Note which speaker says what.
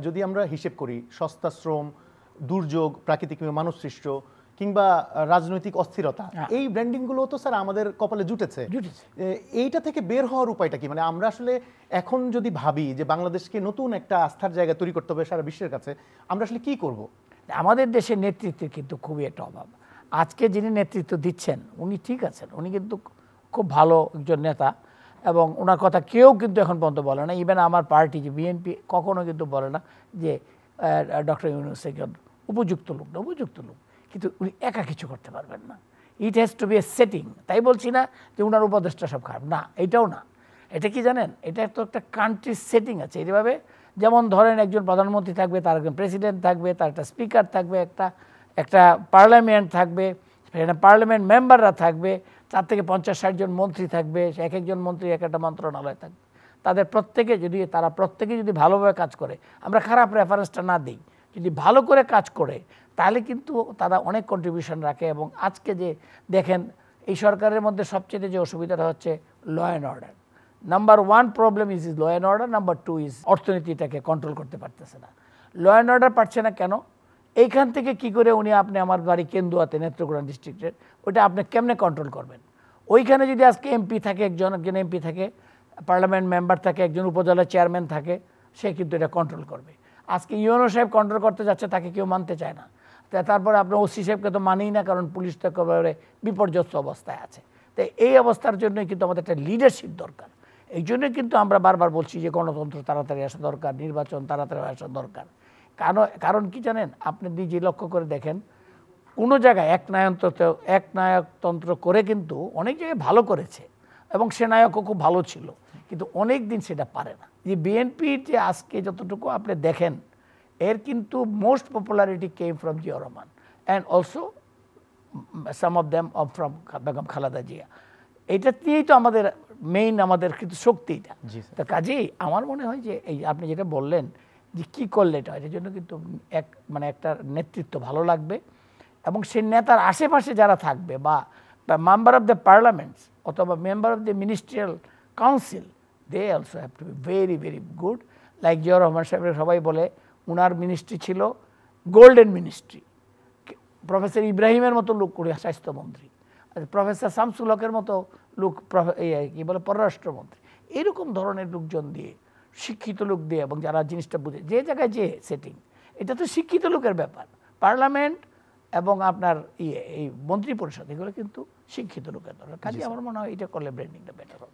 Speaker 1: যদি আমরা হিসেব করি সস্তা শ্রম, দুর্যোগ, প্রাকৃতিক মানুষ সৃষ্ট কিংবা রাজনৈতিক অস্থিরতা, এই ব্র্যান্ডিং গুলো তো স্যার আমাদের কপালে জুটেছে। এইটা থেকে বের হওয়ার উপায়টা কি? মানে আমরা আসলে এখন যদি ভাবি যে বাংলাদেশকে নতুন একটা আস্থার জায়গা তৈরি করতে হবে সারা বিশ্বের কাছে, আমরা আসলে কি করব?
Speaker 2: আমাদের দেশের নেতৃত্বের কিন্তু খুবই একটা অভাব। আজকে যিনি নেতৃত্ব দিচ্ছেন উনি ঠিক আছেন, উনি কিন্তু খুব ভালো একজন নেতা এবং ওনার কথা কেউ কিন্তু এখন পর্যন্ত বলে না। ইভেন আমার পার্টি যে বিএনপি কখনো কিন্তু বলে না যে ডক্টর ইউনূস একজন উপযুক্ত লোক না, উপযুক্ত লোক, কিন্তু উনি একা কিছু করতে পারবেন না। It has to be a setting. তাই বলছি না যে ওনার উপদেষ্টা সব খারাপ, না, এটাও না। এটা কি জানেন, এটা তো একটা কান্ট্রির সেটিং আছে। এইভাবে যেমন ধরেন একজন প্রধানমন্ত্রী থাকবে, তার একজন প্রেসিডেন্ট থাকবে, তার একটা স্পিকার থাকবে, একটা পার্লামেন্ট থাকবে, সেখানে পার্লামেন্ট মেম্বাররা থাকবে, 4 থেকে 50-60 জন মন্ত্রী থাকবে, এক একজন মন্ত্রী এক একটা মন্ত্রণালয় থাকবে। তারা প্রত্যেকে যদি ভালোভাবে কাজ করে, আমরা খারাপ রেফারেন্সটা না দিই, যদি ভালো করে কাজ করে তাহলে কিন্তু তারা অনেক কন্ট্রিবিউশন রাখে। এবং আজকে যে দেখেন এই সরকারের মধ্যে সবচেয়ে যে অসুবিধাটা হচ্ছে law and order. Number 1 problem is law and order, number 2 is অর্থনীতিটাকে কন্ট্রোল করতে পারতেছে না। ল অ্যান্ড অর্ডার পারছে না কেন? এইখান থেকে কি করে আপনি আমার বাড়ি কেন্দুয়াতে, নেত্রকোনা ডিস্ট্রিক্টের, ওইটা আপনি কেমনে কন্ট্রোল করবেন? ওইখানে যদি আজকে এমপি থাকে, একজন এমপি থাকে, পার্লামেন্ট মেম্বার থাকে, একজন উপজেলা চেয়ারম্যান থাকে, সে কিন্তু এটা কন্ট্রোল করবে। আজকে ইউএনও সাহেব কন্ট্রোল করতে যাচ্ছে, তাকে কেউ মানতে চায় না। তারপরে আপনার ওসি সাহেবকে তো মানেই না, কারণ পুলিশ তো একেবারে বিপর্যস্ত অবস্থায় আছে। তাই এই অবস্থার জন্যই কিন্তু আমাদের একটা লিডারশিপ দরকার। এই জন্যই কিন্তু আমরা বারবার বলছি যে গণতন্ত্র তাড়াতাড়ি আসা দরকার, নির্বাচন তাড়াতাড়ি আসা দরকার। কারণ কি জানেন, আপনি নিজে লক্ষ্য করে দেখেন, কোনো জায়গায় একনায়কতন্ত্র করে কিন্তু অনেক জায়গায় ভালো করেছে এবং সে নায়কও খুব ভালো ছিল, কিন্তু অনেক দিন সেটা পারে না। যে বিএনপির যে আজকে যতটুকু আপনি দেখেন, এর কিন্তু most popularity came from Zia Rahman and also some of them from Begum Khaleda Zia. এটা নিয়েই তো আমাদের মেইন, আমাদের কিন্তু শক্তি এটা। তো কাজেই আমার মনে হয় যে এই আপনি যেটা বললেন যে কী করলে এটা হয়, এর জন্য কিন্তু একটা নেতৃত্ব ভালো লাগবে এবং সেই নেতার আশেপাশে যারা থাকবে বা মেম্বার অফ দ্য পার্লামেন্টস অথবা member of the ministerial council, they also have to be very very good. Like Zia Rahman সাহেবের সবাই বলে উনার মিনিস্ট্রি ছিল গোল্ডেন মিনিস্ট্রি। প্রফেসর ইব্রাহিমের মতো লোক স্বাস্থ্যমন্ত্রী, প্রফেসর শামসুল হকের মতো লোক কি বলে পররাষ্ট্রমন্ত্রী। এরকম ধরনের লোকজন দিয়ে, শিক্ষিত লোক দিয়ে, এবং যারা জিনিসটা বুঝে, যে জায়গায় যে সেটিং, এটা তো শিক্ষিত লোকের ব্যাপার। পার্লামেন্ট এবং আপনার এই মন্ত্রী পরিষদ, এগুলো কিন্তু শিক্ষিত লোকের দরকার। কাজে আমার মনে হয় এটা করলে ব্র্যান্ডিংটা বেটার হবে।